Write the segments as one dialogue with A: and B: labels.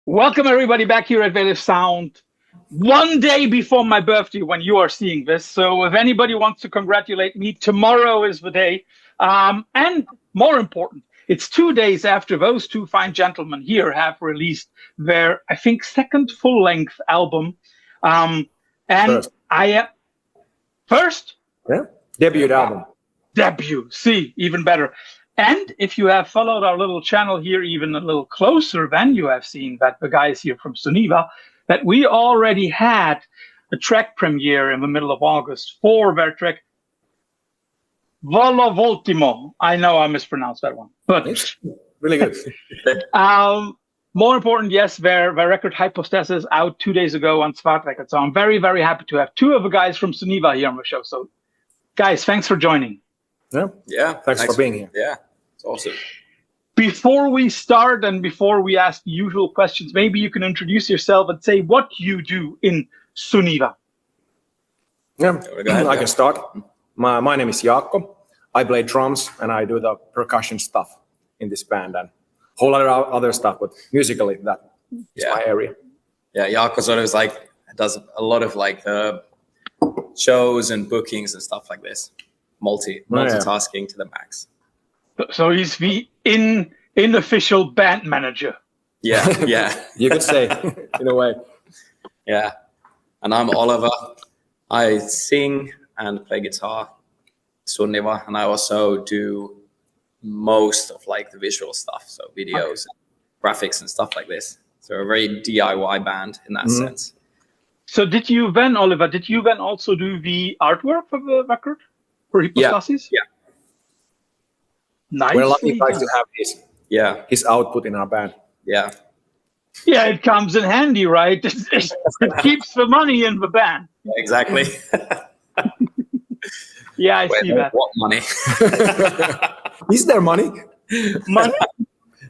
A: Welcome everybody back here at Veiled Sound. One day before my birthday when you are seeing this. So if anybody wants to congratulate me, tomorrow is the day. And more important, it's 2 days after those two fine gentlemen here have released their, I think, second full-length album. And
B: First.
A: First?
B: Yeah. Debut album.
A: Debut. See, even better. And if you have followed our little channel here even a little closer, then you have seen that the guys here from Sunniva, that we already had a track premiere in the middle of August for their track Volovoltimo. I know I mispronounced that one, but
B: It's really good.
A: more important, yes, their record Hypostasis out 2 days ago on Svart Records. So I'm very, very happy to have two of the guys from Sunniva here on the show. So guys, thanks for joining.
B: Yeah. Thanks for being here.
C: Yeah, it's awesome.
A: Before we start and before we ask the usual questions, maybe you can introduce yourself and say what you do in Sunniva.
B: Yeah, I can start. My name is Jaako. I play drums and I do the percussion stuff in this band and a whole lot of other stuff, but musically that is my area.
C: Yeah, Jaako sort of is like does a lot of like shows and bookings and stuff like this. Multitasking to the max.
A: So he's the unofficial band manager.
C: Yeah.
B: You could say, in a way.
C: Yeah. And I'm Oliver. I sing and play guitar, Sunniva, and I also do most of like the visual stuff, so videos, graphics and stuff like this. So a very DIY band in that sense.
A: So did you then, Oliver, also do the artwork for the record? For Hypostasis?
C: Yeah.
A: Nice.
B: We're lucky guys to have his output in our band.
C: Yeah.
A: Yeah, it comes in handy, right? It keeps the money in the band.
C: Exactly.
A: Yeah, I see that.
C: What money?
B: Is there money?
A: Money?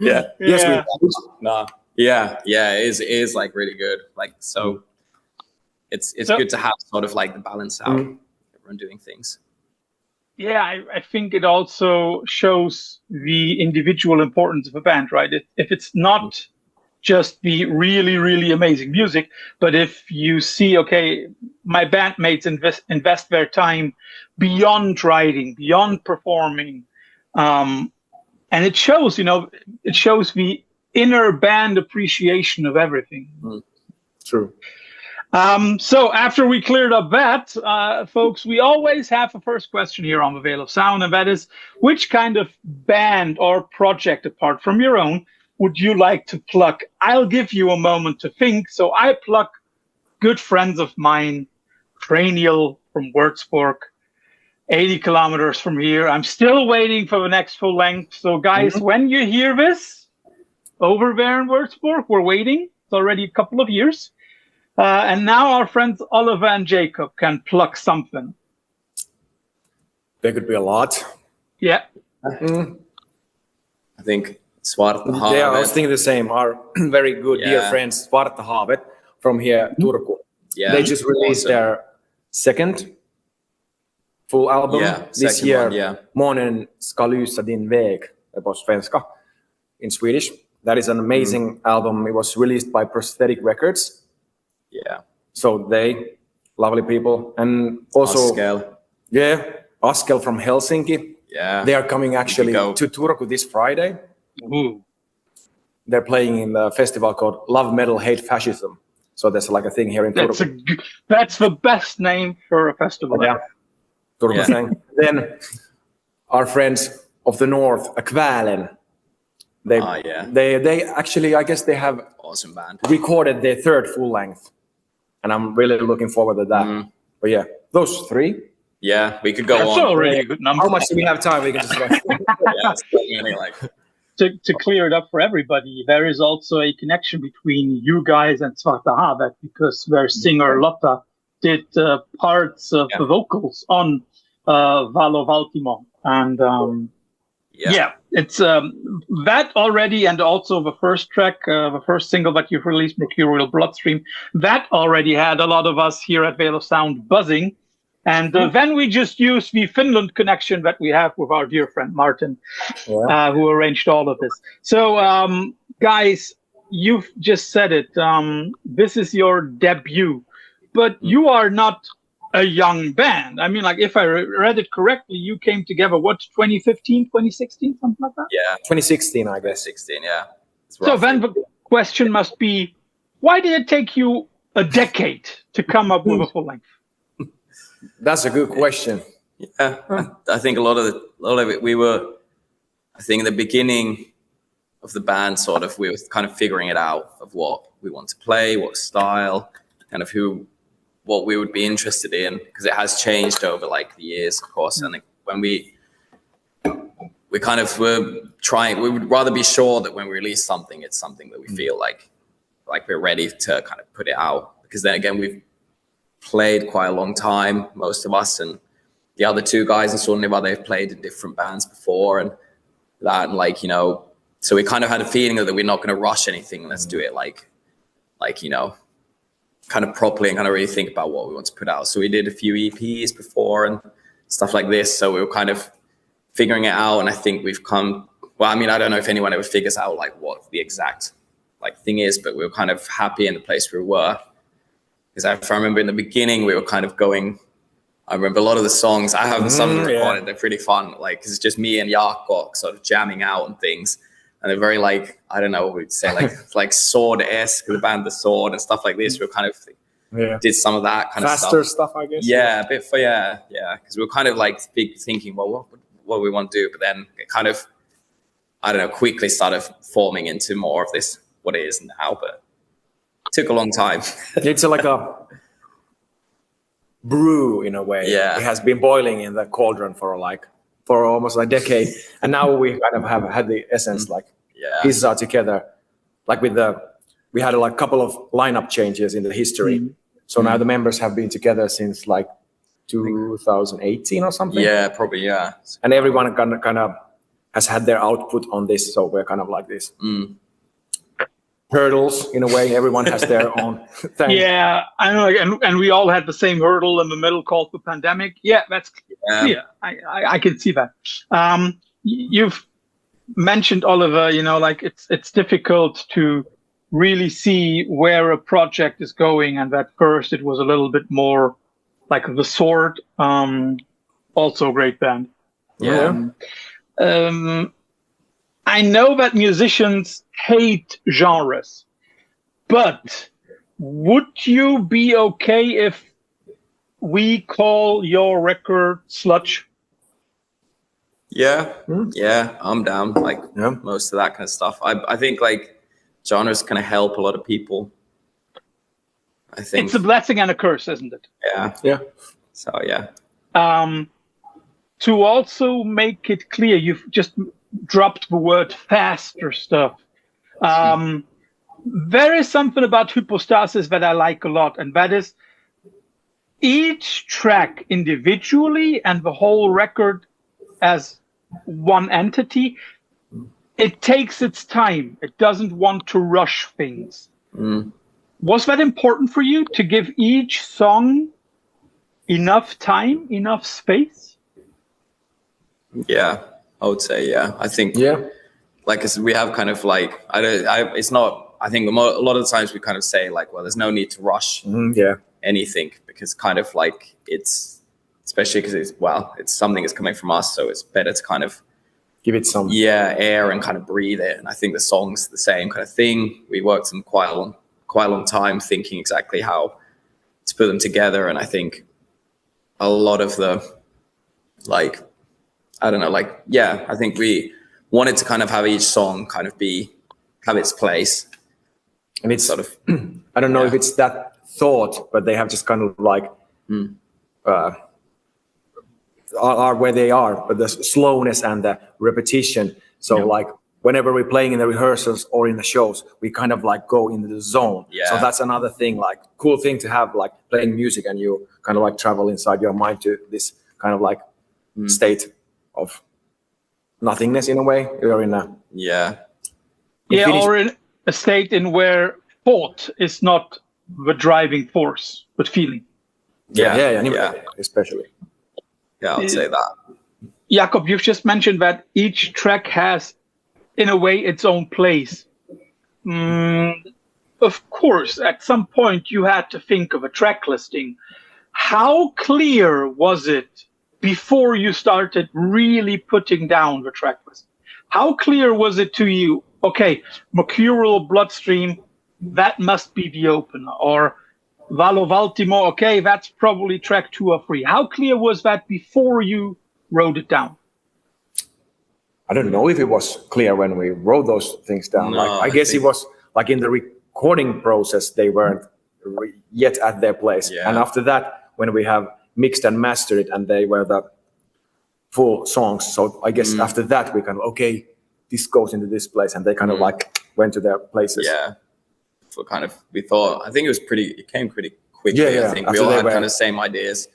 C: Yeah.
B: Yes, we
C: No. Yeah. It is like really good. Like so it's good to have sort of like the balance out everyone doing things.
A: Yeah, I think it also shows the individual importance of a band, right? If it's not just the really, really amazing music, but if you see, okay, my bandmates invest their time beyond writing, beyond performing, and it shows, it shows the inner band appreciation of everything.
B: True.
A: So after we cleared up that, folks, we always have a first question here on the Veil of Sound, and that is, which kind of band or project, apart from your own, would you like to plug? I'll give you a moment to think. So I plug good friends of mine, Cranial from Würzburg, 80 kilometers from here. I'm still waiting for the next full length. So guys, when you hear this, over there in Würzburg, we're waiting. It's already a couple of years. And now our friends Oliver and Jacob can pluck something.
B: There could be a lot.
A: Yeah.
C: I think Svart Records.
B: Yeah, I was thinking the same. Our very good dear friends, Svart Records from here, Turku.
C: Yeah.
B: They just released their second full album this year. Månen ska lysa din väg, på svenska, in Swedish. That is an amazing album. It was released by Prosthetic Records.
C: Yeah.
B: So they, lovely people. And also, Askel from Helsinki.
C: Yeah.
B: They are coming actually to Turku this Friday. They're playing in the festival called Love Metal Hate Fascism. So there's like a thing here in Turku.
A: That's the best name for a festival.
B: Yeah. Turku thing. Then our friends of the north, Kvälen. They actually, I guess they have
C: awesome band.
B: Recorded their third full length. And I'm really looking forward to that. But yeah, those three.
C: Yeah, we could go on.
A: That's already a good number.
B: How much do we have time? We can just
A: to clear it up for everybody, there is also a connection between you guys and Svart Records because their singer Lotta did parts of the vocals on Volovoltimo. And it's that already, and also the first track, the first single that you've released, Mercurial Bloodstream, that already had a lot of us here at Veil of Sound buzzing. And then we just use the Finland connection that we have with our dear friend Martin, who arranged all of this. So, guys, you've just said it. This is your debut, but you are not a young band. I mean, like, if I read it correctly, you came together, what, 2015, 2016, something like that?
C: Yeah.
B: 2016, I guess.
C: 2016, yeah.
A: So then the question must be, why did it take you a decade to come up with a full length?
B: That's a good question.
C: Yeah, I think a lot of it, we were, I think in the beginning of the band, sort of, we were kind of figuring it out of what we want to play, what style, kind of what we would be interested in, because it has changed over like the years, of course. And when we kind of were trying, we would rather be sure that when we release something, it's something that we feel like we're ready to kind of put it out. Because then again, we've played quite a long time, most of us, and the other two guys in Sunniva, they've played in different bands before and that, and like, you know, so we kind of had a feeling that we're not going to rush anything. Let's do it like, you know, kind of properly and kind of really think about what we want to put out. So we did a few EPs before and stuff like this. So we were kind of figuring it out. And I think we've come, well, I mean, I don't know if anyone ever figures out like what the exact like thing is, but we were kind of happy in the place we were. Because if I remember in the beginning, we were kind of going, I remember a lot of the songs, I have some of them recorded, they're pretty fun. Like, cause it's just me and Jaako sort of jamming out and things. And they're very like, I don't know what we'd say, like Sword-esque, the band The Sword and stuff like this. We were kind of did some of that kind
B: Faster
C: of stuff.
B: I guess.
C: Yeah, a bit for, yeah. Because we were kind of like thinking, well, what we want to do? But then it kind of, I don't know, quickly started forming into more of this, what it is now. But it took a long time.
B: It's like a brew in a way.
C: Yeah.
B: It has been boiling in the cauldron for almost a decade. And now we kind of have had the essence, like pieces are together. Like we had a couple of lineup changes in the history. So now the members have been together since like 2018 or something.
C: Yeah, probably, yeah.
B: And everyone kind of has had their output on this. So we're kind of like this. Hurdles in a way. Everyone has their own thing.
A: Yeah, I know, and we all had the same hurdle in the middle called the pandemic. Yeah, that's clear. I can see that. You've mentioned, Oliver, you know, like it's difficult to really see where a project is going, and at first it was a little bit more like The Sword, also a great band.
C: Yeah.
A: I know that musicians hate genres, but would you be okay if we call your record sludge?
C: Yeah, I'm down. Like most of that kind of stuff. I think like genres kind of help a lot of people. I think
A: it's a blessing and a curse, isn't it?
B: Yeah.
C: So yeah.
A: To also make it clear, you've just dropped the word faster stuff. There is something about Hypostasis that I like a lot, and that is each track individually and the whole record as one entity, it takes its time. It doesn't want to rush things. Was that important for you to give each song enough time, enough space?
C: Yeah, I would say, yeah. I think, like I said, we have kind of like, it's not, I think a lot of the times we kind of say like, well, there's no need to rush anything, because kind of like it's, especially because it's something that's coming from us. So it's better to kind of
B: give it some
C: air and kind of breathe it. And I think the song's the same kind of thing. We worked on quite a long time thinking exactly how to put them together. And I think a lot of the, like, I don't know, like, I think we wanted to kind of have each song kind of have its place.
B: And it's sort of, I don't know if it's that thought, but they have just kind of like, are where they are, but the slowness and the repetition. So like whenever we're playing in the rehearsals or in the shows, we kind of like go into the zone. So that's another thing, like cool thing to have, like playing music and you kind of like travel inside your mind to this kind of like state of nothingness in a way. You're in a
A: or in a state in where thought is not the driving force, but feeling.
B: Especially.
C: Yeah, I'd say that.
A: Jakob, you've just mentioned that each track has, in a way, its own place. of course, at some point you had to think of a track listing. How clear was it before you started really putting down the track list? How clear was it to you, okay, Mercurial Bloodstream, that must be the opener, or Valo Valtimo, okay, that's probably track 2 or 3. How clear was that before you wrote it down?
B: I don't know if it was clear when we wrote those things down.
C: No,
B: like I guess it was like in the recording process, they weren't yet at their place.
C: Yeah.
B: And after that, when we have mixed and mastered it and they were the full songs. So I guess after that, we kind of, okay, this goes into this place, and they kind of like went to their places.
C: Yeah. So kind of, we thought, I think it came pretty quickly.
B: Yeah.
C: I think we all had kind of same ideas.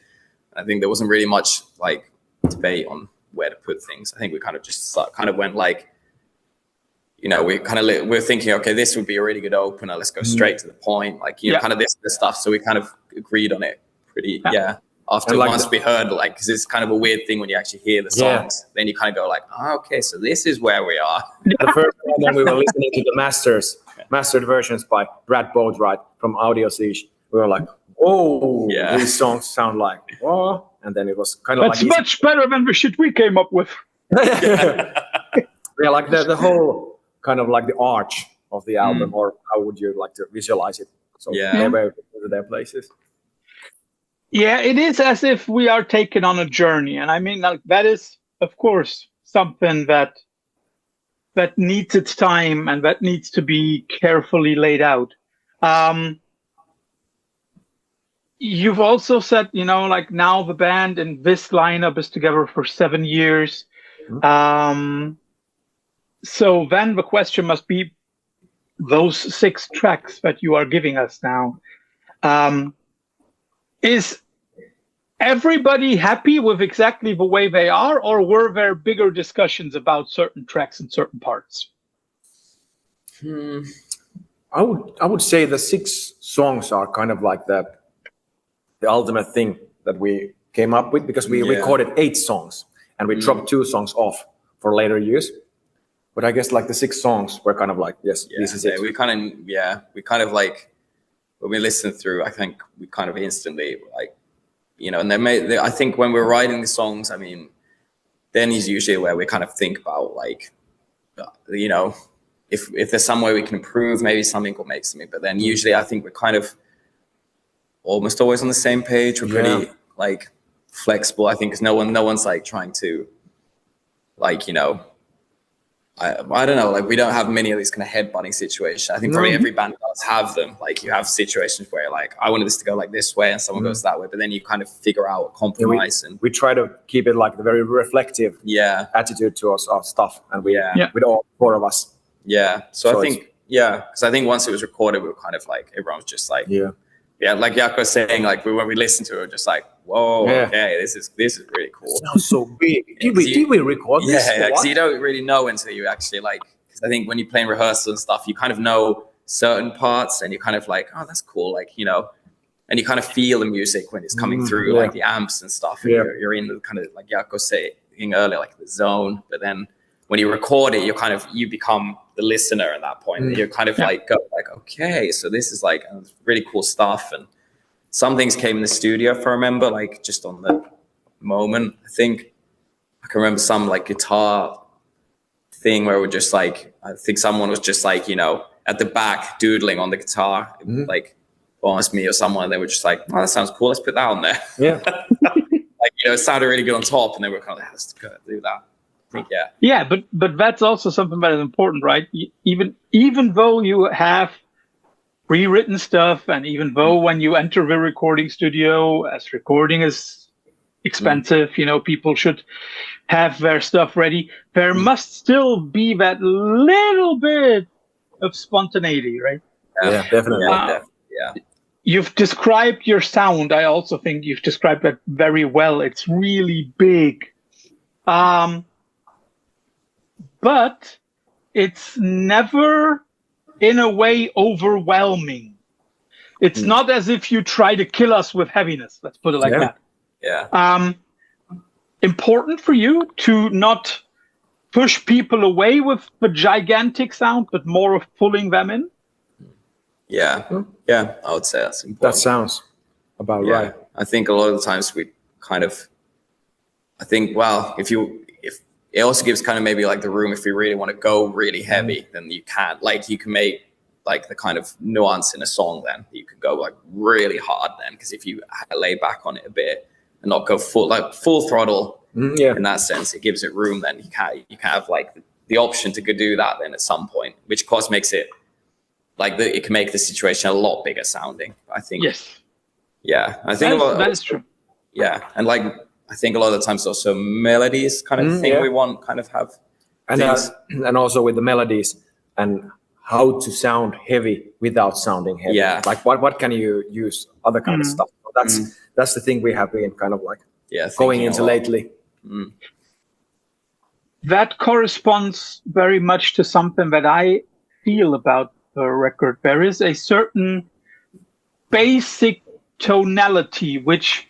C: I think there wasn't really much like debate on where to put things. I think we kind of just kind of went like, you know, we're thinking, okay, this would be a really good opener. Let's go straight to the point. Like, you know, kind of this stuff. So we kind of agreed on it pretty, after
B: like
C: once we heard, like, because it's kind of a weird thing when you actually hear the songs, then you kind of go like, oh, okay, so this is where we are.
B: The first time when we were listening to the mastered versions by Brad Boatwright from Audio Siege, we were like, oh, these songs sound like, oh, and then it was kind of
A: That's much better than the shit we came up with.
B: Yeah, like the whole kind of like the arch of the album, or how would you like to visualize it? So they were to their places.
A: Yeah, it is as if we are taken on a journey. And I mean, like, that is, of course, something that needs its time and that needs to be carefully laid out. You've also said, you know, like, now the band and this lineup is together for 7 years. So then the question must be, those 6 tracks that you are giving us now, is everybody happy with exactly the way they are, or were there bigger discussions about certain tracks and certain parts?
B: I would say the 6 songs are kind of like the ultimate thing that we came up with, because we recorded 8 songs and we dropped 2 songs off for later use. But I guess like the 6 songs were kind of like, this is it.
C: We kind of like, when we listened through, I think we kind of instantly like, you know, and I think when we're writing the songs, I mean, then is usually where we kind of think about like, you know, if there's some way we can improve, maybe something will make something. But then usually I think we're kind of almost always on the same page. We're pretty like flexible, I think, because no one's like trying to, like, you know, I don't know, like, we don't have many of these kind of headbutting situations. I think probably every band does have them. Like, you have situations where, like, I wanted this to go like this way and someone goes that way, but then you kind of figure out a compromise. And
B: we try to keep it like a very reflective attitude towards our stuff, and with all 4 of us.
C: Yeah. So I think, because I think once it was recorded, we were kind of like, everyone was just like, like Jaako was saying, like, when we listened to it, we were just like, whoa, okay, this is really cool.
B: It sounds so big. Did we record this?
C: Yeah, because you don't really know until you actually, like, because I think when you play in rehearsal and stuff, you kind of know certain parts and you kind of like, oh, that's cool, like, you know, and you kind of feel the music when it's coming through, like the amps and stuff, and you're in the kind of, like Jaako was saying earlier, like the zone. But then when you record it, you become the listener at that point. And you're kind of like, okay, so this is like really cool stuff. And some things came in the studio, if I remember, like just on the moment. I can remember some like guitar thing where we're just like, I think someone was just like, you know, at the back doodling on the guitar, like almost me or someone, and they were just like, oh, that sounds cool, let's put that on there.
B: Yeah.
C: Like, you know, it sounded really good on top, and they were kind of like, let's do that.
A: But that's also something that is important, right? Even though you have rewritten stuff, and even though when you enter the recording studio, as recording is expensive, you know, people should have their stuff ready, there must still be that little bit of spontaneity, right?
B: Yeah, definitely.
A: You've described your sound. I also think you've described that very well. It's really big. But it's never, in a way, overwhelming. It's not as if you try to kill us with heaviness. Let's put it like that.
C: Yeah.
A: Important for you to not push people away with the gigantic sound, but more of pulling them in?
C: Yeah, I would say that's important.
B: That sounds about right.
C: I think a lot of the times we kind of, I think, well, if it also gives kind of maybe like the room if you really want to go really heavy, then you can. Like you can make like the kind of nuance in a song, then you could go like really hard then, because if you lay back on it a bit and not go full throttle in that sense, it gives it room. Then you can have like the option to do that then at some point, which of course makes it like it can make the situation a lot bigger sounding. I think.
A: Yes.
C: Yeah, I think
A: that is true.
C: Yeah, and like I think a lot of the times also melodies kind of thing we want kind of have.
B: And also with the melodies and how to sound heavy without sounding heavy.
C: Yeah.
B: Like what can you use other kind of stuff. So that's the thing we have been kind of like going into lately.
A: That corresponds very much to something that I feel about the record. There is a certain basic tonality, which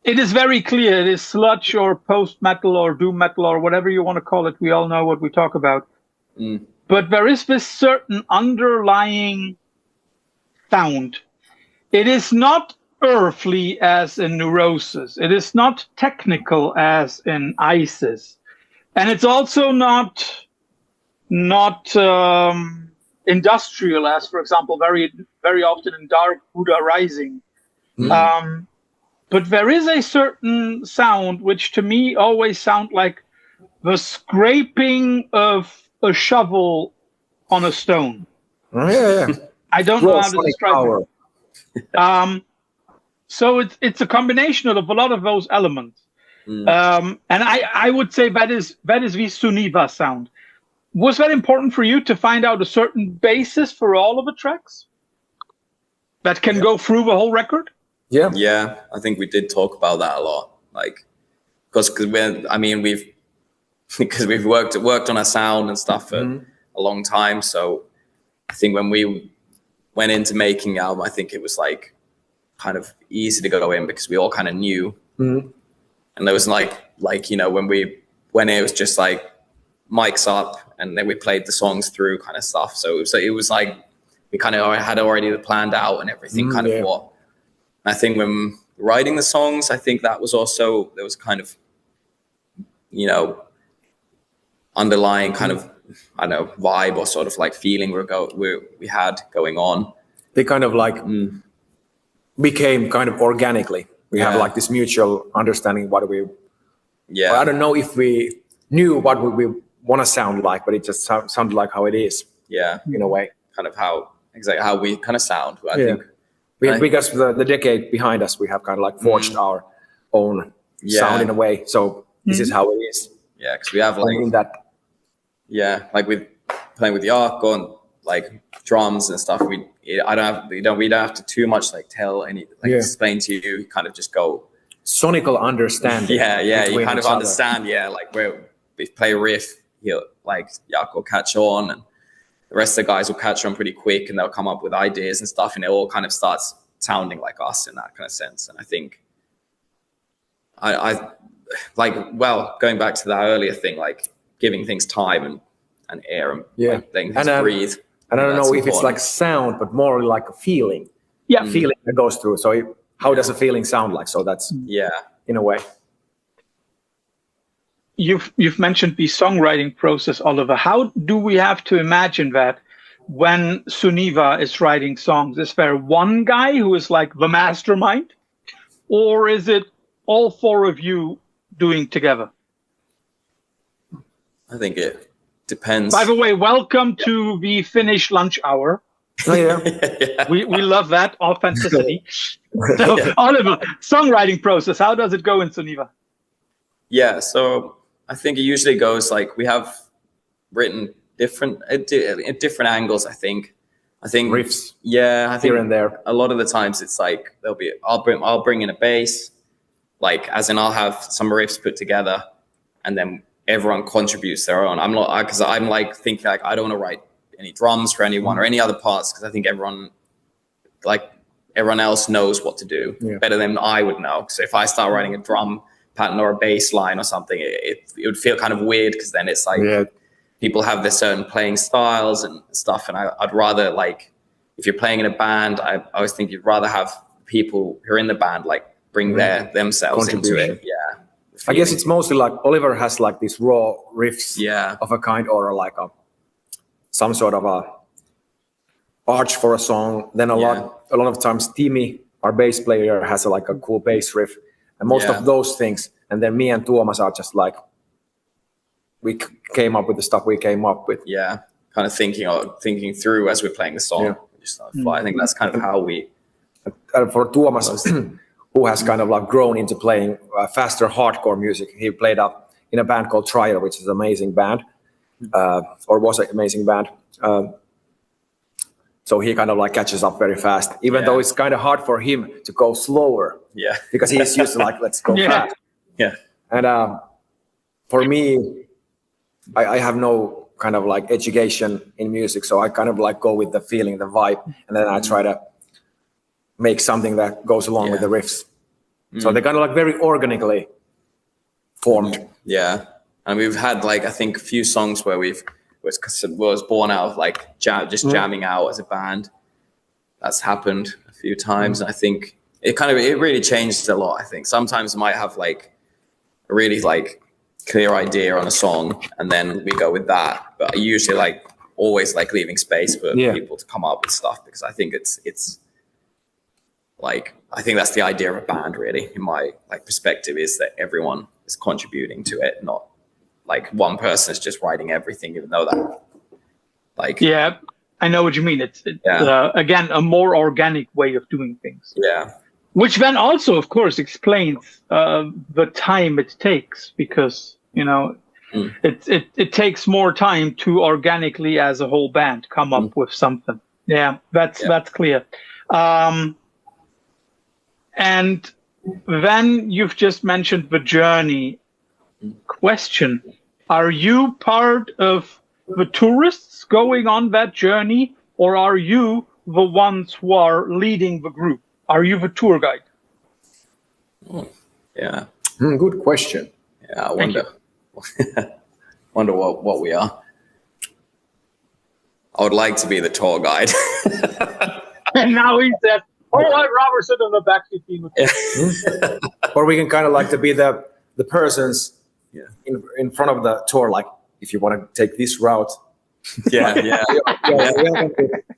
A: it is very clear. It is sludge or post-metal or doom metal or whatever you want to call it. We all know what we talk about. But there is this certain underlying sound. It is not earthly as in Neurosis. It is not technical as in Isis. And it's also not industrial as, for example, very, very often in Dark Buddha Rising. But there is a certain sound which to me always sound like the scraping of a shovel on a stone. I don't know how to describe it. So it's a combination of a lot of those elements. And I would say that is the Sunniva sound. Was that important for you to find out a certain basis for all of the tracks that can go through the whole record?
C: Yeah, I think we did talk about that a lot. Like, because we've worked on our sound and stuff for a long time. So I think when we went into making the album, I think it was like kind of easy to go in because we all kind of knew. And there was like you know, when it was just like mics up and then we played the songs through kind of stuff. So it was like we kind of had already planned out and everything kind of what. I think when writing the songs, I think that was also, there was kind of, you know, underlying kind of, I don't know, vibe or sort of like feeling we had going on.
B: They kind of like became kind of organically. We have like this mutual understanding what we. Yeah. I don't know if we knew what we want to sound like, but it just sounded like how it is.
C: Yeah.
B: In a way.
C: Kind of exactly how we kind of sound. I think.
B: Because the decade behind us, we have kind of like forged our own sound in a way. So this is how it is.
C: Yeah, because we have like
B: that.
C: Yeah, like with playing with Jaako and like drums and stuff. We don't have to too much like tell any explain to you. You kind of just go
B: sonical understanding.
C: Yeah. You kind of understand. Yeah, like where we play a riff, like Jaako will catch on and the rest of the guys will catch on pretty quick and they'll come up with ideas and stuff and it all kind of starts sounding like us in that kind of sense. And I think I like, well, going back to that earlier thing, like giving things time and air and like, letting things breathe.
B: And I don't know if it's like sound, but more like a feeling. Yeah. Feeling that goes through. So how does a feeling sound like? So that's, in a way.
A: You've mentioned the songwriting process, Oliver. How do we have to imagine that when Sunniva is writing songs? Is there one guy who is like the mastermind? Or is it all four of you doing together?
C: I think it depends.
A: By the way, welcome to the Finnish lunch hour.
B: Oh, yeah.
A: We love that authenticity. So, Oliver, songwriting process, how does it go in Sunniva?
C: Yeah, so I think it usually goes like we have written different angles. I think
B: riffs.
C: Yeah, I think
B: here and there.
C: A lot of the times it's like I'll bring in a bass, like as in I'll have some riffs put together, and then everyone contributes their own. I'm not because I'm like thinking like I don't want to write any drums for anyone or any other parts because I think everyone else knows what to do better than I would know. So if I start writing a drum pattern or a bass line or something, it would feel kind of weird, because then it's like people have their certain playing styles and stuff, and I'd rather, like, if you're playing in a band, I always think you'd rather have people who are in the band like bring themselves into it. Yeah,
B: I guess it's mostly like Oliver has like these raw riffs of a kind, or like some sort of a arch for a song. Then a lot of times Timmy, our bass player, has like a cool bass riff, and most of those things. And then me and Tuomas are just like, we came up with the stuff we came up with.
C: Yeah, kind of thinking through as we're playing the song. Yeah. I think that's kind of how we.
B: For Tuomas, who has kind of like grown into playing faster hardcore music, he played up in a band called Trial, which is an amazing band, or was an amazing band. So he kind of like catches up very fast, even though it's kind of hard for him to go slower.
C: Yeah,
B: because he's used to like, let's go fast.
C: Yeah,
B: and for me, I have no kind of like education in music, so I kind of like go with the feeling, the vibe, and then I try to make something that goes along with the riffs. So they're kind of like very organically formed.
C: Yeah, and we've had like, I think, a few songs where was born out of like jamming out as a band. That's happened a few times, and I think it really changed a lot. I think sometimes I might have like a really like clear idea on a song, and then we go with that. But I usually like always like leaving space for people to come up with stuff, because I think it's like, I think that's the idea of a band, really, in my like perspective, is that everyone is contributing to it, not like one person is just writing everything, even though that like
A: I know what you mean. It's again a more organic way of doing things.
C: Yeah.
A: Which then also, of course, explains the time it takes, because, you know, it takes more time to organically, as a whole band, come up with something. Yeah, that's clear. And then you've just mentioned the journey. Question: are you part of the tourists going on that journey, or are you the ones who are leading the group? Are you the tour guide?
C: Yeah.
B: Good question.
C: Yeah, I wonder what we are. I would like to be the tour guide.
A: And now he said, all right, Robertson in the backseat team.
B: Or we can kind of like to be the persons in front of the tour, like, if you want to take this route,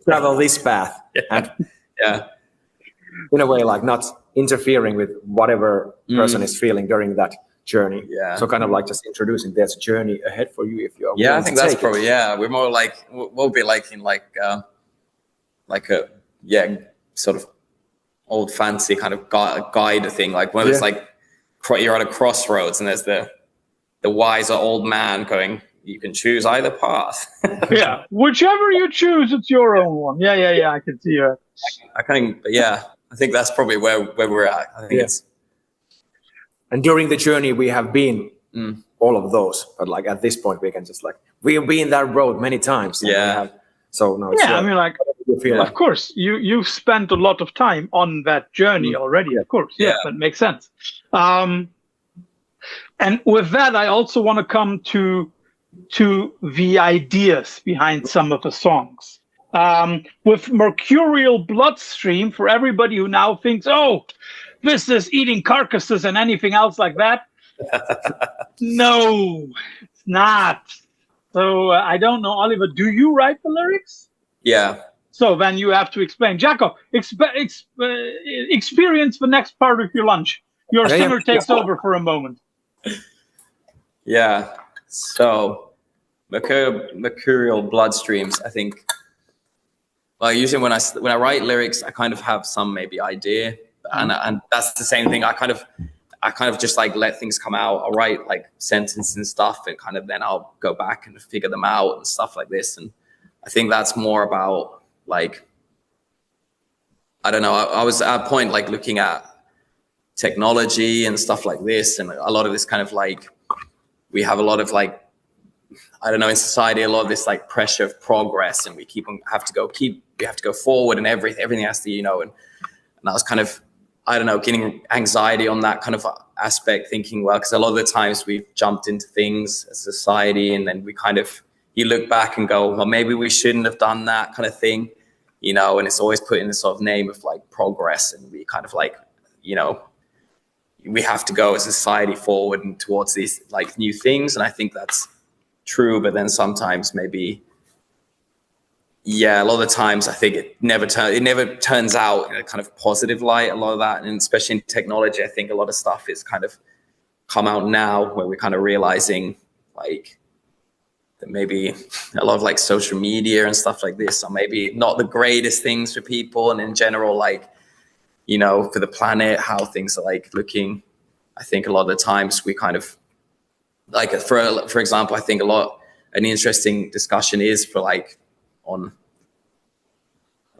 B: travel this path, and in a way, like, not interfering with whatever person is feeling during that journey. Yeah. So kind of like just introducing there's a journey ahead for you if you are.
C: Yeah, I think that's probably we're more like, we'll be like in like a sort of old fancy kind of guide thing, like when it's like you're at a crossroads and there's the wiser old man going, you can choose either path.
A: Yeah, whichever you choose, it's your own one. Yeah, I can see that.
B: I
C: think that's probably where we're at. I think it's.
B: And during the journey, we have been all of those, but like at this point, we can just like, we've been that road many times. So no, it's
A: I mean, like, of course, you've spent a lot of time on that journey already. Of course, that makes sense. And with that, I also want to come to the ideas behind some of the songs. With Mercurial Bloodstream, for everybody who now thinks, oh, this is Eating Carcasses and anything else like that. No, it's not. So I don't know, Oliver, do you write the lyrics?
C: Yeah.
A: So then you have to explain. Jaako, experience the next part of your lunch. Your singer takes over for a moment.
C: Yeah. So Mercurial Bloodstreams, I think. Well, usually when I write lyrics, I kind of have some maybe idea, and that's the same thing. I kind of just like let things come out. I'll write like sentences and stuff, and kind of then I'll go back and figure them out and stuff like this. And I think that's more about like, I don't know. I was at a point like looking at technology and stuff like this, and a lot of this kind of like, we have a lot of like, I don't know, in society, a lot of this like pressure of progress, and we have to go forward, and everything has to, and I was kind of, I don't know, getting anxiety on that kind of aspect, thinking, well, because a lot of the times we've jumped into things as a society, and then we kind of, you look back and go, well, maybe we shouldn't have done that kind of thing, you know, and it's always put in the sort of name of like progress, and we kind of like, you know, we have to go as a society forward and towards these like new things. And I think that's true, but then sometimes maybe, yeah, a lot of the times I think it never turns out in a kind of positive light, a lot of that. And especially in technology, I think a lot of stuff is kind of come out now where we're kind of realizing like that maybe a lot of like social media and stuff like this are maybe not the greatest things for people. And in general, like, you know, for the planet, how things are like looking. I think a lot of the times we kind of like, for example, I think an interesting discussion is for like on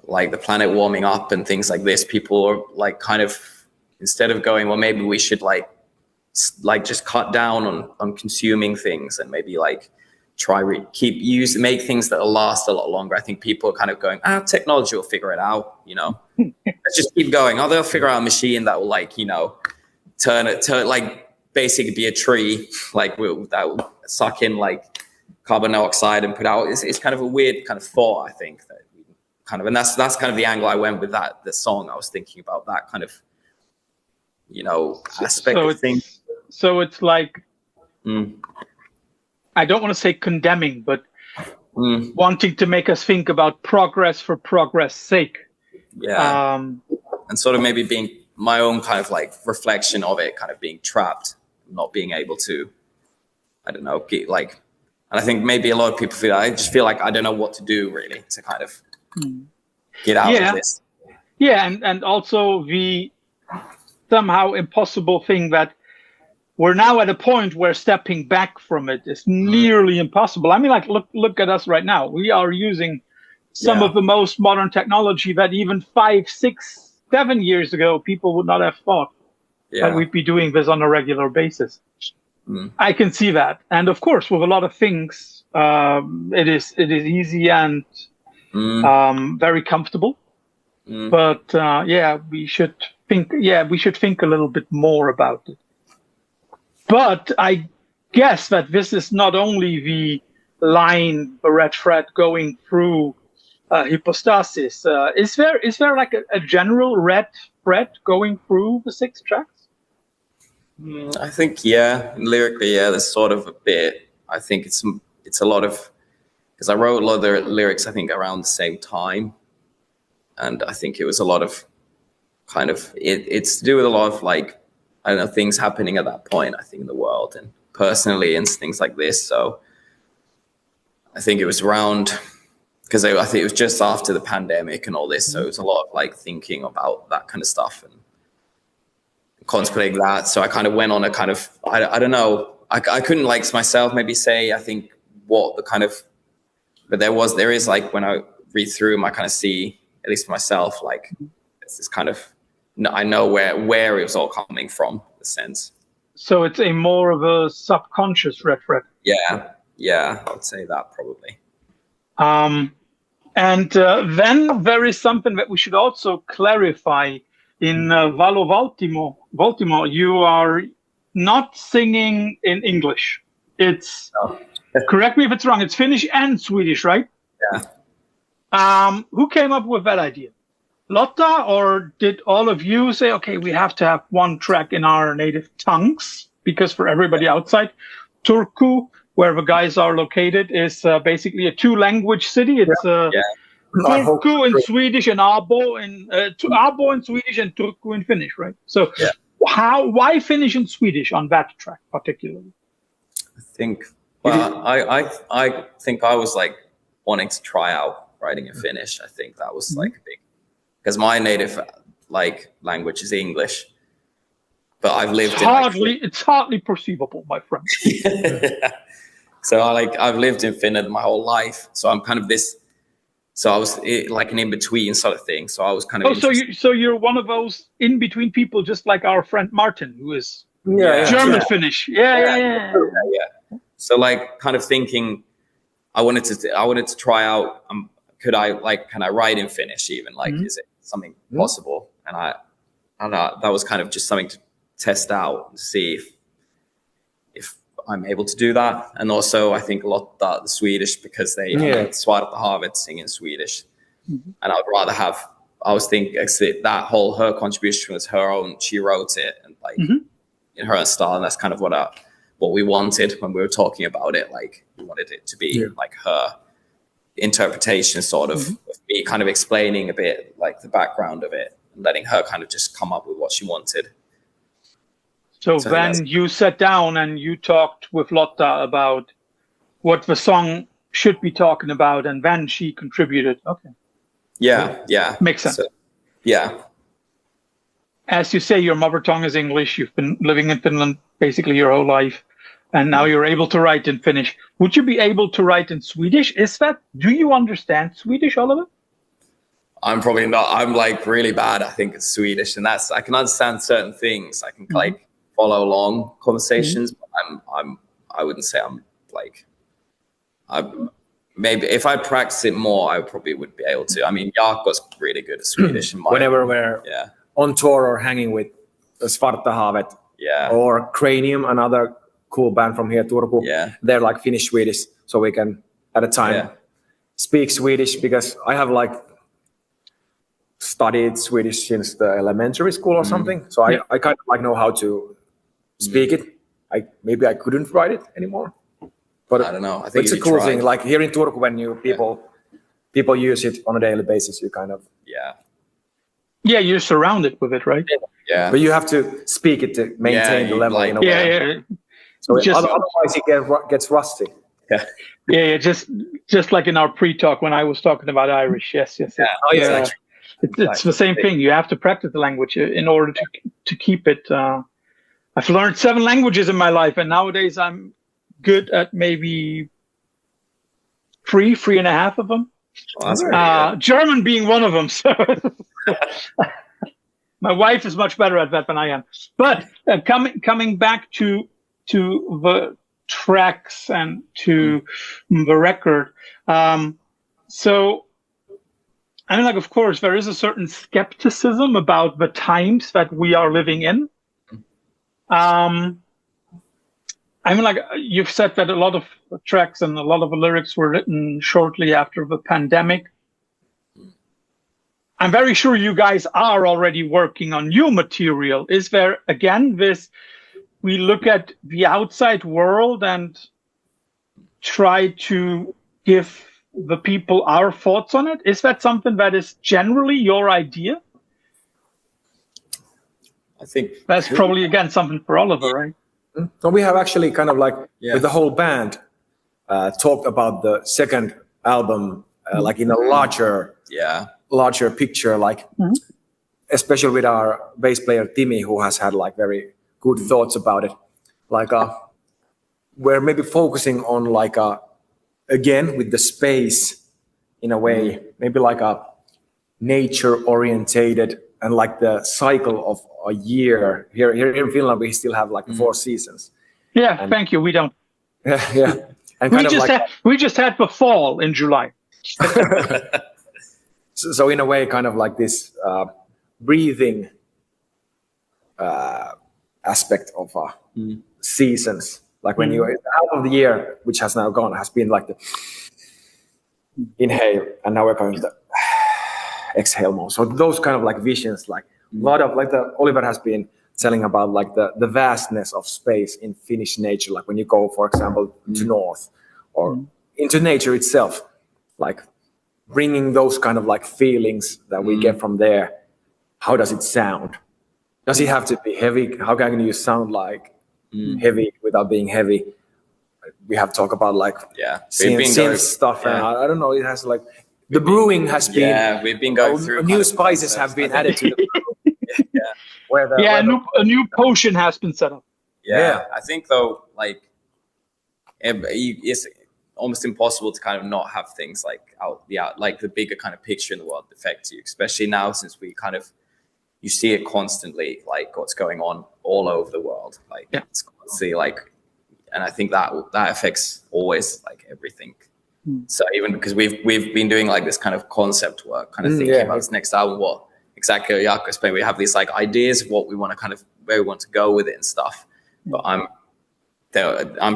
C: like the planet warming up and things like this. People are like kind of, instead of going, well, maybe we should like just cut down on consuming things and maybe like make things that will last a lot longer. I think people are kind of going, technology will figure it out, you know. Let's just keep going. They'll figure out a machine that will like, you know, turn like basically be a tree, like that will suck in like carbon dioxide and put out. It's kind of a weird kind of thought, I think, that kind of, and that's kind of the angle I went with the song. I was thinking about that kind of, you know, aspect of things.
A: So it's like, I don't want to say condemning, but wanting to make us think about progress for progress sake.
C: Yeah. And sort of maybe being my own kind of like reflection of it, kind of being trapped, not being able to, I don't know, get like, and I think maybe a lot of people I just feel like I don't know what to do really to kind of get out of this.
A: Yeah, and also the somehow impossible thing that we're now at a point where stepping back from it is nearly impossible. I mean, like, look at us right now. We are using some of the most modern technology that even 5, 6, 7 years ago people would not have thought that we'd be doing this on a regular basis. I can see that, and of course, with a lot of things, it is easy and very comfortable. But we should think. Yeah, we should think a little bit more about it. But I guess that this is not only the line, the red thread going through hypostasis. Is there like a general red thread going through the 6 tracks?
C: I think, lyrically, there's sort of a bit. I think it's a lot of, because I wrote a lot of the lyrics, I think, around the same time. And I think it was a lot of kind of, it's to do with a lot of like, I don't know, things happening at that point, I think, in the world and personally and things like this. So I think it was around, because I think it was just after the pandemic and all this. So it was a lot of like thinking about that kind of stuff and contemplating that. So I kind of went on a kind of, I don't know, I couldn't like myself maybe say, I think what the kind of, but there is like, when I read through them, I kind of see, at least for myself, like it's this kind of, I know where it was all coming from, the sense.
A: So it's a more of a subconscious red thread.
C: Yeah, I would say that probably.
A: And then there is something that we should also clarify. In Baltimore, you are not singing in English. It's correct me if it's wrong. It's Finnish and Swedish, right?
C: Yeah.
A: Who came up with that idea? Lotta, or did all of you say, okay, we have to have one track in our native tongues? Because for everybody outside, Turku, where the guys are located, is basically a 2-language city. It's Turku in Swedish and Abo in Swedish and Turku in Finnish, right? So why Finnish and Swedish on that track particularly?
C: I think, well, I think I was like wanting to try out writing in Finnish. I think that was like a big, because my native like language is English, but I've lived
A: it's hardly perceivable, my friend.
C: So I've lived in Finland my whole life, so I'm kind of this. So I was like an in-between sort of thing. So I was kind of.
A: So you're one of those in-between people, just like our friend Martin, who is German Finnish. Yeah.
C: So like, kind of thinking, I wanted to try out. Can I write in Finnish even? Like, is it something possible? And I don't know, that was kind of just something to test out and see if I'm able to do that. And also I think a lot that the Swedish, because they Svart Records sing in Swedish. Mm-hmm. And I'd rather I was thinking that her contribution was her own, she wrote it and like in her own style, and that's kind of what we wanted when we were talking about it. Like we wanted it to be like her interpretation sort of me kind of explaining a bit like the background of it and letting her kind of just come up with what she wanted.
A: So then you sat down and you talked with Lotta about what the song should be talking about, and then she contributed. Okay.
C: Yeah.
A: Makes sense. So,
C: yeah.
A: As you say, your mother tongue is English. You've been living in Finland basically your whole life, and now you're able to write in Finnish. Would you be able to write in Swedish? Do you understand Swedish, Oliver?
C: I'm probably not. I'm like really bad, I think, at Swedish, and I can understand certain things. I can like follow along conversations, but I wouldn't say maybe if I practice it more, I probably would be able to. I mean, Jaako's really good at Swedish.
B: Whenever we're on tour or hanging with Svart Records or Cranium, another cool band from here, Turku, they're like Finnish Swedish, so we can at a time speak Swedish, because I have like studied Swedish since the elementary school or something, so I kind of like know how to speak it. Maybe I couldn't write it anymore, but
C: I don't know. I think
B: it's a cool thing. Like here in Turku, when people use it on a daily basis, you kind of
A: you're surrounded with it, right?
C: Yeah,
B: but you have to speak it to maintain the level. In a way. So otherwise it gets rusty.
A: Yeah. Just like in our pre-talk when I was talking about Irish. Yes.
C: Exactly.
A: It's the same thing. You have to practice the language in order to keep it. I've learned 7 languages in my life, and nowadays I'm good at maybe 3.5 of them.
C: Well,
A: German being one of them. So my wife is much better at that than I am. But coming back to the tracks and to the record. So I mean, like, of course, there is a certain skepticism about the times that we are living in. I mean, like, you've said that a lot of tracks and a lot of the lyrics were written shortly after the pandemic. I'm very sure you guys are already working on new material. Is there, again, we look at the outside world and try to give the people our thoughts on it? Is that something that is generally your idea?
C: I think
A: that's probably, again, something for Oliver, right?
B: So we have actually kind of like with the whole band talked about the second album like in a larger picture, like especially with our bass player Timmy, who has had like very good thoughts about it. Like we're maybe focusing on like again with the space in a way, maybe like a nature orientated, and like the cycle of a year. Here in Finland we still have like 4 seasons.
A: Thank you. We don't.
B: And
A: we just had the fall in July.
B: So in a way, kind of like this breathing aspect of seasons. Like when you half of the year, which has now gone, has been like the inhale, and now we're going to the exhale more. So those kind of like visions, like a lot of like Oliver has been telling about like the vastness of space in Finnish nature. Like when you go, for example, to north or into nature itself, like bringing those kind of like feelings that we get from there. How does it sound? Does it have to be heavy? How can you sound like heavy without being heavy? We have talked about like synth stuff, and I don't know. It has like the brewing has been.
C: We've been going through.
B: New spices have been added to the brew.
A: A new potion has been set up.
C: I think though, like it's almost impossible to kind of not have things like like the bigger kind of picture in the world affect you, especially now since we kind of you see it constantly, like what's going on all over the world, like it's constantly like, and I think that affects always like everything. So even because we've been doing like this kind of concept work, kind of thinking about this next album, what exactly what Jaako explained. We have these like ideas of what we want to kind of where we want to go with it and stuff. But I'm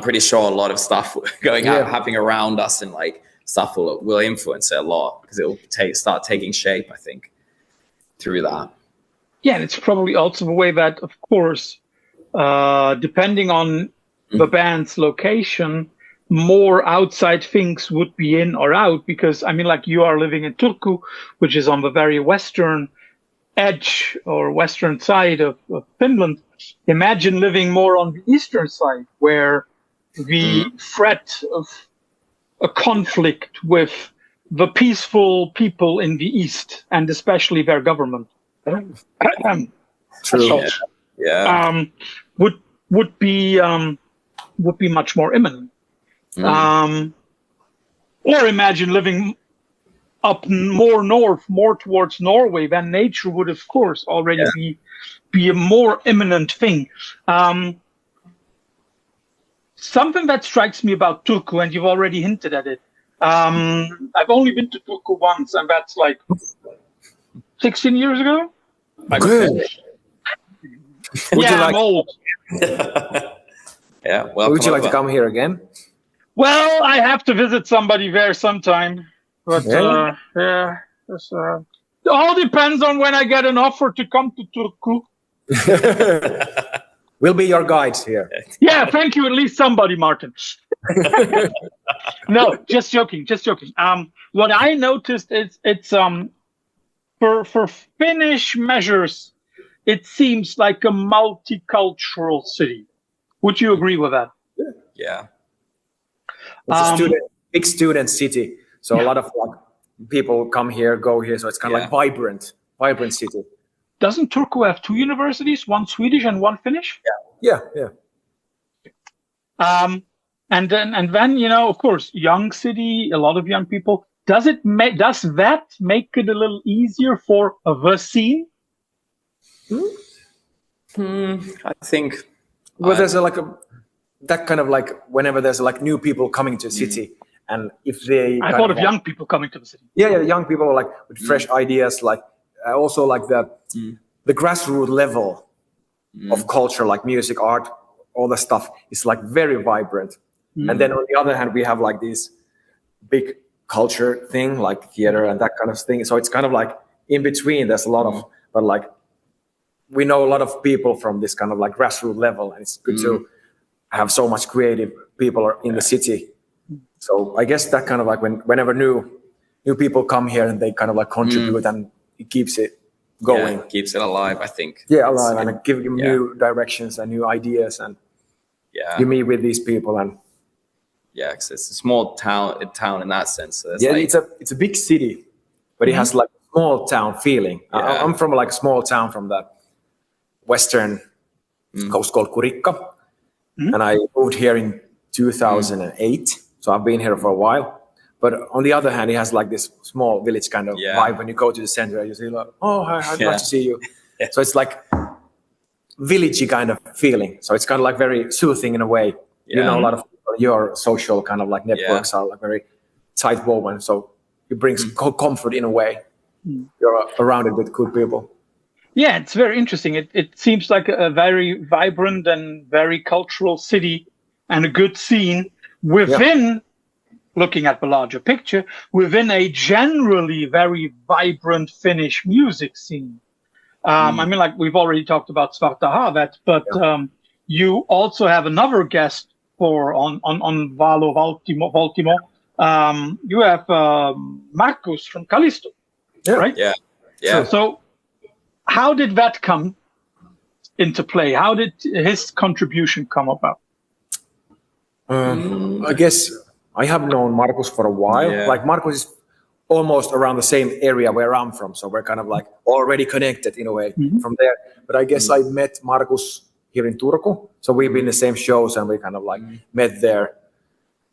C: pretty sure a lot of stuff going out, happening around us, and like stuff will influence it a lot because it will start taking shape, I think, through that.
A: Yeah, and it's probably also the way that, of course, depending on the band's location, more outside things would be in or out. Because I mean, like you are living in Turku, which is on the very western edge or western side of Finland. Imagine living more on the eastern side, where the threat of a conflict with the peaceful people in the east, and especially their government,
B: True.
A: would be much more imminent. Or imagine living up more north, more towards Norway, then nature would, of course, already be a more imminent thing. Something that strikes me about Turku, and you've already hinted at it. I've only been to Turku once, and that's like 16 years ago.
B: Good.
A: I'm old.
C: Well,
B: would you like to come here again?
A: Well, I have to visit somebody there sometime. But it all depends on when I get an offer to come to Turku.
B: We'll be your guides here.
A: Yeah, thank you. At least somebody, Martin. No, just joking. What I noticed is it's for Finnish measures, it seems like a multicultural city. Would you agree with that?
C: Yeah.
B: It's a big student city, so a lot of like people come here, go here, so it's kind of like vibrant city.
A: Doesn't Turku have 2 universities, one Swedish and one Finnish?
B: Yeah.
A: And then of course, young city, a lot of young people. Does that make it a little easier for the scene?
C: I think.
B: Well, there's that kind of like whenever there's like new people coming to a city, and if they
A: I thought of young people coming to the city.
B: Yeah, young people are like with fresh ideas, like also like the grassroots level of culture, like music, art, all the stuff is like very vibrant. And then on the other hand, we have like this big culture thing, like theater and that kind of thing. So it's kind of like in between. There's a lot of, but like we know a lot of people from this kind of like grassroots level, and it's good to have so much creative people in the city. So I guess that kind of like whenever new people come here and they kind of like contribute, and it keeps it going.
C: Yeah, keeps it alive, I think.
B: Yeah, alive, and give them new directions and new ideas, and you meet with these people, and
C: because it's a small town in that sense. So
B: it's a big city, but it has like a small town feeling. I'm from like a small town from the western coast called Kurikka, and I moved here in 2008. So I've been here for a while. But on the other hand, it has like this small village kind of vibe. When you go to the center, you see like, oh, I'd like to see you. So it's like villagey kind of feeling. So it's kind of like very soothing in a way. You know, a lot of your social kind of like networks are like very tight woven. So it brings comfort in a way. You're around it with good people.
A: Yeah, it's very interesting. It seems like a very vibrant and very cultural city and a good scene within, looking at the larger picture, within a generally very vibrant Finnish music scene. I mean, like we've already talked about Svart Records, but you also have another guest on Valo Valtimo. You have Markus from Callisto, right?
C: Yeah.
A: So how did that come into play? How did his contribution come about?
B: I guess I have known Markus for a while. Like Markus is almost around the same area where I'm from, so we're kind of like already connected in a way from there. But I guess I met Markus here in Turku, so we've been in the same shows and we kind of like met there.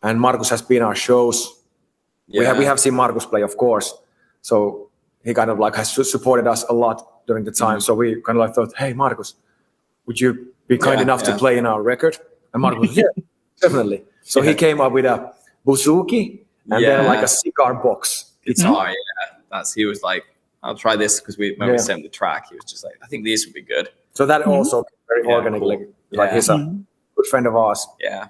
B: And Markus has been our shows. We have seen Markus play, of course. So he kind of like has supported us a lot during the time. So we kind of like thought, hey Markus, would you be kind enough to play in our record? And Markus was, definitely. So he came up with a bouzouki and then like a cigar box guitar.
C: He was like, I'll try this, because when we sent the track, he was just like, I think these would be good.
B: So that also very organically.
C: Cool.
B: Like he's a good friend of ours.
C: Yeah.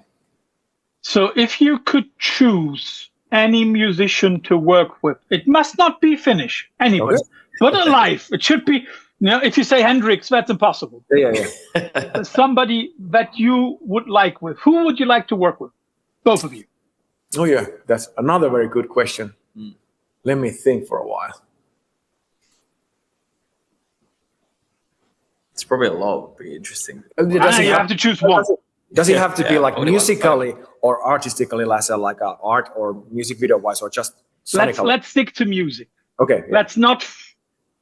A: So if you could choose any musician to work with, it must not be Finnish, anybody, but alive. It should be, if you say Hendrix, that's impossible.
B: Yeah.
A: Somebody that you would like with. Who would you like to work with? Both of you.
B: Oh yeah, that's another very good question. Let me think for a while.
C: It's probably a lot. Would be interesting.
A: You have to choose one.
B: Does it have to be like musically or artistically, like a art or music video wise, or just sonically?
A: Let's stick to music.
B: Okay.
A: Let's not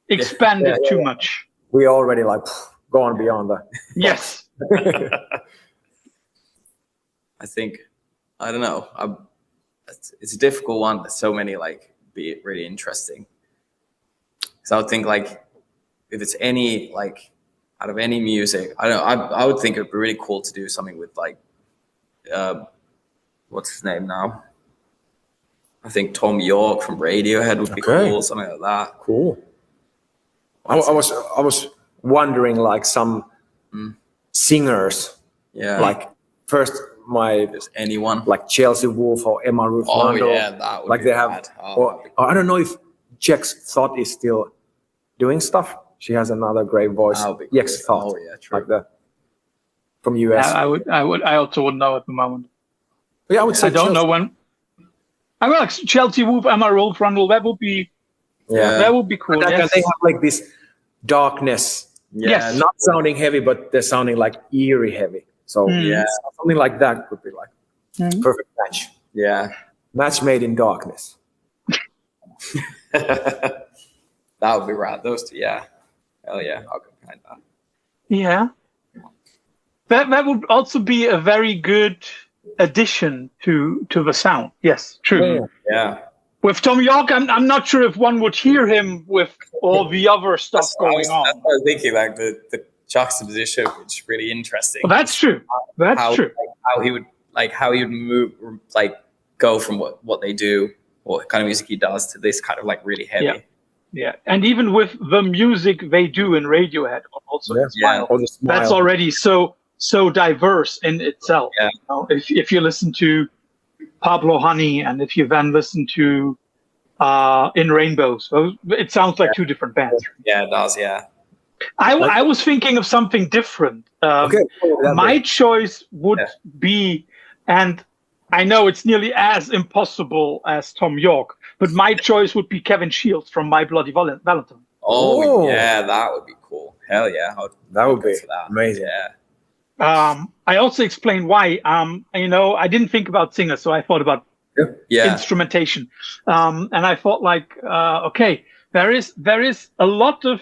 A: expand it too much.
B: We already like gone beyond that.
A: Yes.
C: I think, I don't know. It's a difficult one. There's so many be really interesting. So I would think if it's any out of any music, I don't know. I would think it'd be really cool to do something with what's his name now? I think Tom York from Radiohead would be cool, something like that.
B: Cool. I was wondering some singers.
C: Yeah.
B: First
C: Just anyone.
B: Chelsea Wolfe or Emma Ruth Randall.
C: Oh yeah, that would be
B: they have. I don't know if Jack's Thought is still doing stuff. She has another great voice. Jack's Thought.
C: Oh yeah, true.
B: Like that. From US.
A: I also wouldn't know at the moment.
B: Yeah, I would say.
A: I don't know when. I mean, Chelsea Wolfe, Emma Ruth Randall. That would be.
B: Yeah.
A: That would be cool.
B: Yes. They have this darkness.
C: Yeah.
A: Yes.
B: Not sounding heavy, but they're sounding eerie heavy. So something like that could be perfect match.
C: Yeah.
B: Match made in darkness.
C: That would be rad. Those two, yeah. Hell yeah, I'll go behind that.
A: Yeah. That would also be a very good addition to the sound. Yes, true.
C: Yeah.
A: With Tom York, I'm not sure if one would hear him with all the other stuff going on.
C: That's what I was thinking, the juxtaposition, which is really interesting.
A: Well, that's true. That's true.
C: How he would move, go from what they do, what kind of music he does, to this kind of really heavy.
A: Yeah, and even with the music they do in Radiohead, also that's already so diverse in itself.
C: Yeah.
A: If you listen to Pablo Honey, and if you then listen to In Rainbows, it sounds like two different bands.
C: Yeah, it does. Yeah.
A: I was thinking of something different. My choice would be, and I know it's nearly as impossible as Tom York, but my choice would be Kevin Shields from My Bloody Valentine.
C: Oh, yeah, that would be cool. Hell yeah.
B: That would be amazing.
C: Yeah.
A: I also explained why. I didn't think about singers, so I thought about instrumentation. And I thought there is a lot of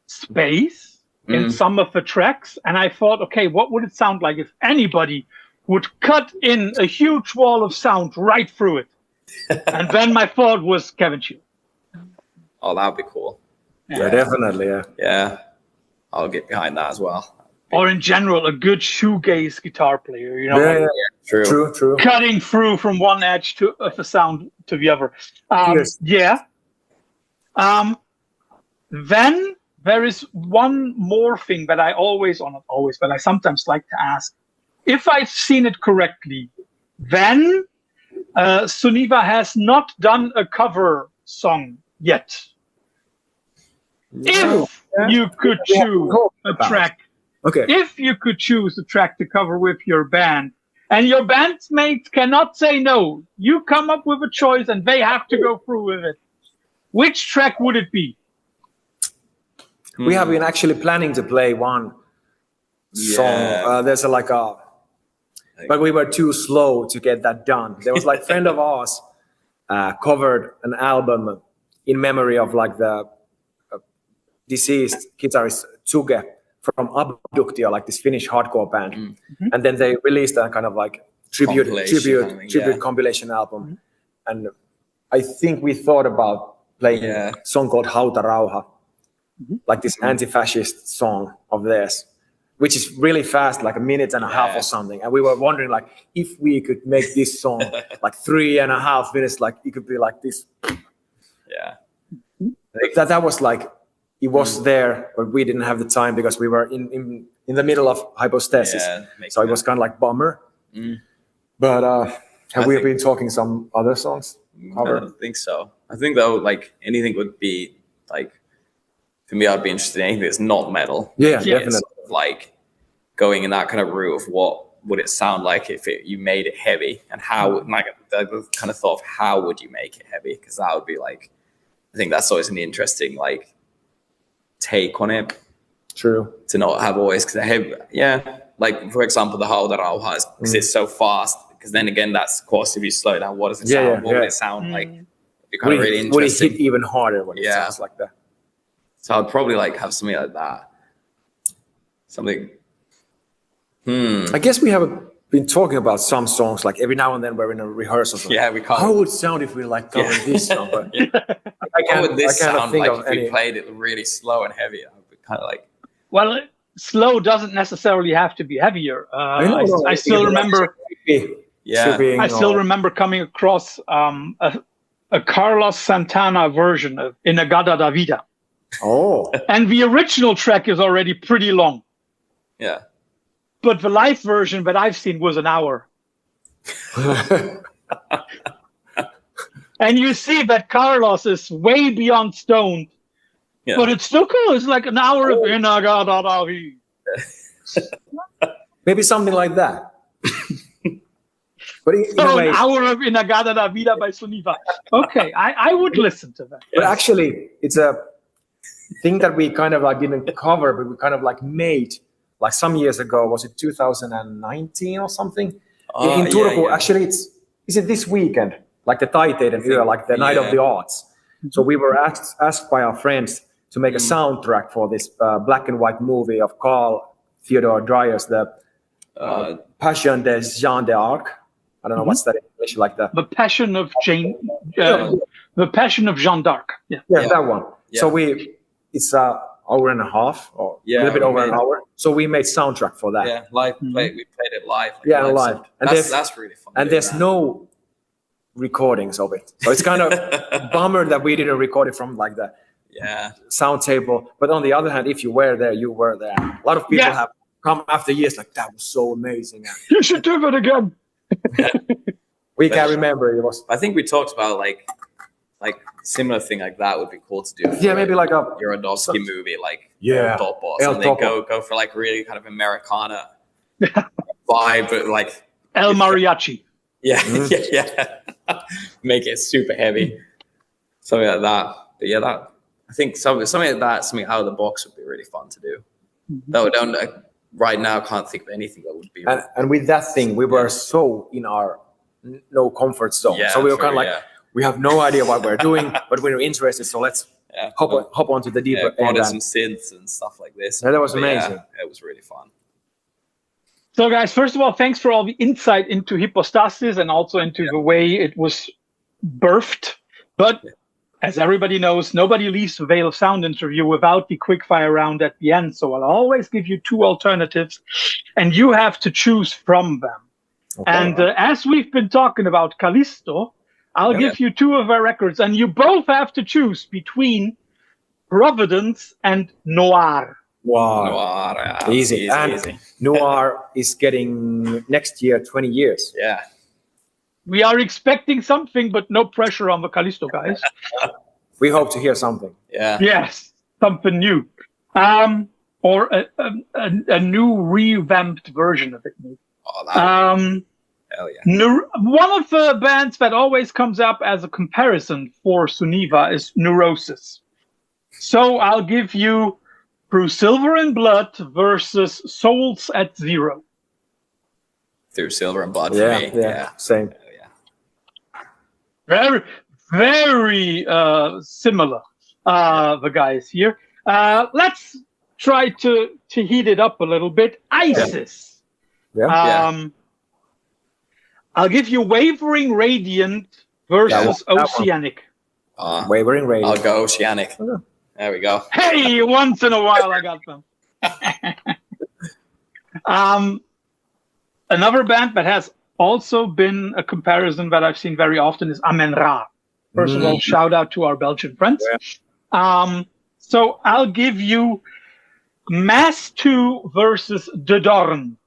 A: space in some of the tracks, and I thought, what would it sound like if anybody would cut in a huge wall of sound right through it? And then my thought was Kevin Shields.
C: Oh, that would be cool.
B: Yeah, definitely.
C: Yeah, I'll get behind that as well.
A: Or in general, a good shoegaze guitar player,
B: True.
A: Cutting through from one edge of the sound to the other. Then there is one more thing that I but I sometimes like to ask. If I've seen it correctly, then Sunniva has not done a cover song yet. If you could choose a track, if you could choose a track to cover with your band, and your bandmates cannot say no, you come up with a choice and they have to go through with it. Which track would it be?
B: We have been actually planning to play one song. There's but we were too slow to get that done. There was a friend of ours covered an album in memory of the deceased guitarist Tsuge from Abductio, this Finnish hardcore band. And then they released a kind of tribute compilation album. And I think we thought about playing a song called Hauta Rauha, this anti-fascist song of theirs, which is really fast, a minute and a half or something. And we were wondering, if we could make this song 3.5 minutes, it could be this.
C: Yeah.
B: That was like, it was there, but we didn't have the time because we were in the middle of hypostasis. So it was kind of like bummer. But have we been talking some other songs?
C: I don't think so. I think though, like anything would be like, for me, I'd be interested in anything that's not metal.
B: Yeah, definitely.
C: Sort of like going in that kind of route of what would it sound like if you made it heavy, and how, like the kind of thought of how would you make it heavy? Because that would be like, I think that's always an interesting like take on it.
B: True.
C: To not have always, because heavy, like for example, the How the Rauha is because it's so fast. Because then again, that's of course if you slow down, what does it sound? What would it sound like? It'd be kind of really interesting.
B: Would it hit even harder when it sounds like that?
C: So I'd probably like have something like that. Something.
B: I guess we have been talking about some songs, like every now and then we're in a rehearsal.
C: Yeah, we can't.
B: How would it sound if we like covered this song? But
C: how would this sound like if we played it really slow and heavy? I would kind of like.
A: Well, slow doesn't necessarily have to be heavier. I still remember. I still remember coming across a Carlos Santana version of Inagada da Vida.
B: Oh.
A: And the original track is already pretty long.
C: Yeah.
A: But the live version that I've seen was an hour. And you see that Carlos is way beyond stoned. Yeah. But it's still cool. It's like an hour of Inagada da Vida.
B: Maybe something like that. But in
A: a way, an hour of Inagada da Vida by Sunniva. Okay, I would listen to that.
B: But actually, it's a thing that we kind of like didn't cover, but we kind of like made like some years ago. Was it 2019 or something? In Turku, actually, is it this weekend? Like the Taiteiden Yö, like the Night of the Arts. So we were asked by our friends to make a soundtrack for this black and white movie of Carl Theodor Dreyer's The Passion des Jeanne d'Arc. I don't know what's that in English, like that.
A: The Passion of Jane, the Passion of Jeanne d'Arc. Yeah,
B: that one. Yeah. So it's an hour and a half, or a little bit over an hour. So we made soundtrack for that.
C: Yeah, live. We played it live.
B: Like live. And
C: that's really fun.
B: And there's no recordings of it, so it's kind of bummer that we didn't record it from like the sound table. But on the other hand, if you were there, you were there. A lot of people have come after years like, that was so amazing.
A: You should do it again.
B: We can't remember. It was.
C: I think we talked about like similar thing like that would be cool to do.
B: For, maybe like a
C: Eurodowski movie, like
B: El
C: Topo. So they go for like really kind of Americana vibe, but like
A: El Mariachi.
C: Yeah. Make it super heavy, something like that. But that I think something like that, something out of the box would be really fun to do. Though right now, I can't think of anything that would be.
B: And with that thing, we were so in our no comfort zone. So we were kind of like, we have no idea what we're doing, but we're interested. So let's hop onto the deeper end.
C: Some synths and stuff like this.
B: Yeah, that was amazing.
C: It was really fun.
A: So guys, first of all, thanks for all the insight into Hypostasis and also into the way it was birthed. But as everybody knows, nobody leaves the Veil of Sound interview without the quickfire round at the end. So I'll always give you two alternatives, and you have to choose from them. Okay. And as we've been talking about Callisto, I'll give you two of our records, and you both have to choose between Providence and Noir.
B: Wow. Easy. Noir is getting next year 20 years.
C: Yeah.
A: We are expecting something, but no pressure on the Callisto guys.
B: We hope to hear something.
C: Yeah.
A: Yes, something new. Or a new revamped version of it.
C: Hell yeah.
A: One of the bands that always comes up as a comparison for Sunniva is Neurosis. So I'll give you Through Silver and Blood versus Souls at Zero.
C: Through Silver and Blood for me.
B: Yeah, same.
A: Very, very similar, the guys here. Let's try to heat it up a little bit. ISIS. I'll give you Wavering Radiant versus Oceanic.
B: Wavering Radiant.
C: I'll go Oceanic. There we go.
A: Hey, once in a while I got them. Another band that has also been a comparison that I've seen very often is Amen Ra. First of all, shout out to our Belgian friends. So I'll give you Mass 2 versus De Dorn.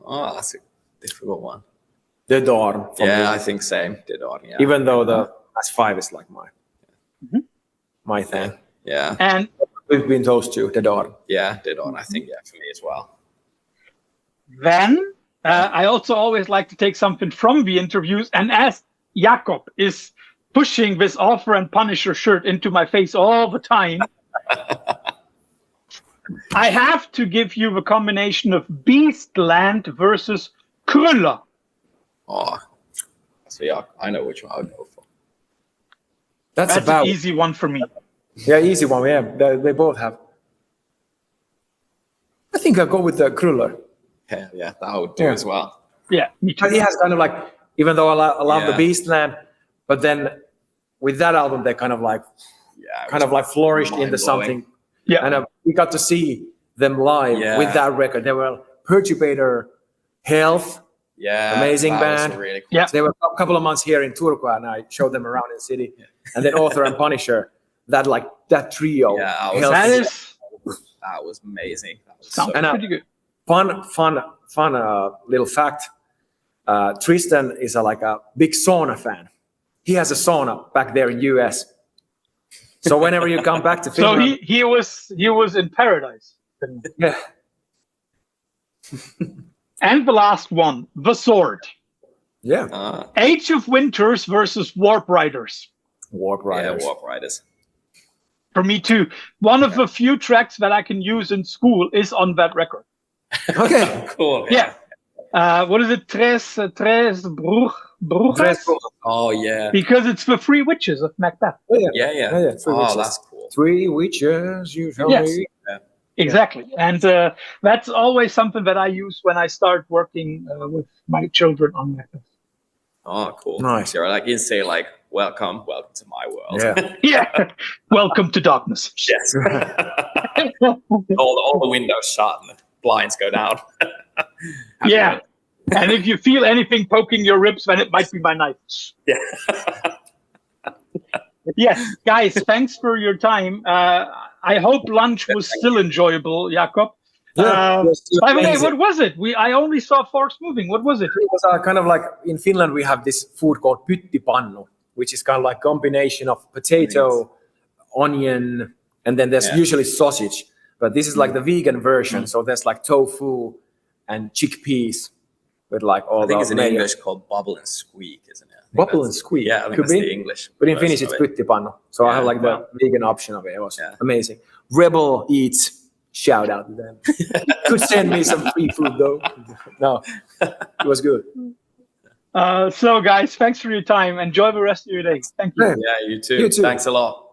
C: Oh, that's a difficult one.
B: The Dawn.
C: Yeah, I think same. The Dawn, yeah.
B: Even though the S5 is like my thing.
C: Yeah.
A: And
B: we've been those two, the Dawn.
C: Yeah, The Dawn, I think, for me as well.
A: then I also always like to take something from the interviews, and as Jakob is pushing this Offer and Punisher shirt into my face all the time, I have to give you the combination of Beastland versus Krüller.
C: Oh, so yeah, I know which one I would go for.
A: That's an easy one for me.
B: Yeah, easy one. Yeah, they both have. I think I'll go with the Krüller.
C: Yeah, that would do as well.
A: Yeah, me too.
B: But he has kind of like, even though I love the Beastland, but then with that album they kind of like, flourished into something.
A: Yeah,
B: and we got to see them live with that record. They were Perturbator, Health.
C: Yeah,
B: amazing band.
C: Really cool.
A: Yeah,
B: so they were a couple of months here in Turku, and I showed them around in the city. And then Author and Punisher, that trio.
C: Yeah, that was amazing. That was
A: sounds pretty good.
B: Fun little fact. Tristan is a big sauna fan. He has a sauna back there in US. So whenever you come back to Finland,
A: so he was in paradise.
B: Yeah.
A: And the last one, The Sword.
B: Yeah.
A: Age of Winters versus Warp Riders.
B: Warp Riders.
C: Yeah, Warp Riders.
A: For me too. One of the few tracks that I can use in school is on that record.
B: Okay.
C: Cool.
A: Yeah. What is it? Tres Brujas?
C: Oh, yeah.
A: Because it's the Three Witches of Macbeth.
C: Yeah. Oh, that's cool.
B: Three witches, you tell me.
C: Yeah.
A: Exactly. And that's always something that I use when I start working with my children on Macbeth.
C: Oh, cool.
B: Nice.
C: So you're say welcome to my world.
B: Yeah.
A: Yeah. Welcome to darkness.
C: Yes. all the windows shut and the blinds go down.
A: Yeah. And if you feel anything poking your ribs, then it might be my knife.
C: Yeah.
A: Yes, guys, thanks for your time. I hope lunch was still enjoyable, Jakob. By the way, what was it? I only saw forks moving. What was it?
B: It was kind of like, in Finland we have this food called pyttipannu, which is kind of like combination of potato, onion, and then there's usually sausage. But this is like the vegan version. So there's like tofu and chickpeas with like all the.
C: I think it's in English called bubble and squeak, isn't it?
B: Bubble and squeak.
C: Yeah, I think that's the English.
B: But in Finnish it's pyttipannu. So I have like the vegan option of it. It was amazing. Rebel Eats, shout out to them. Could send me some free food though. No, it was good.
A: So guys, thanks for your time. Enjoy the rest of your day. Thank you.
C: Yeah, you too. Thanks a lot.